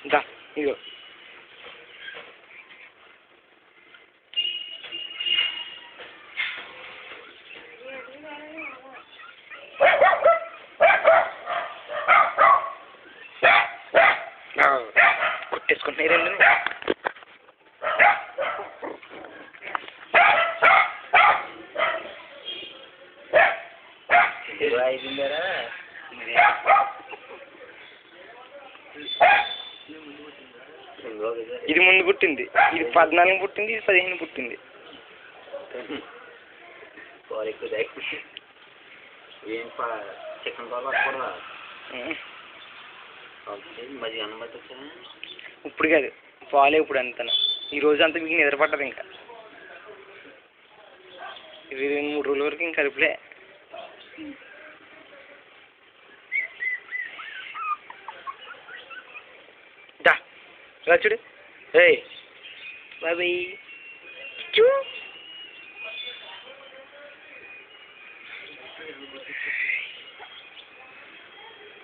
దా ఇగో కుట్టేసుకుంటున్నాయి రెండు. ఇది ముందు పుట్టింది, ఇది 14 పుట్టింది, ఇది 15 పుట్టింది. చికెన్ ఇప్పుడు కాదు, పాలే ఇప్పుడు అంతా. ఈ రోజు అంతా మీకు నిద్ర పట్టదు ఇంకా. 23 రోజుల వరకు ఇంకా కడుపులే. దా రాచుడు. ఏయ్ బాయ్. చూ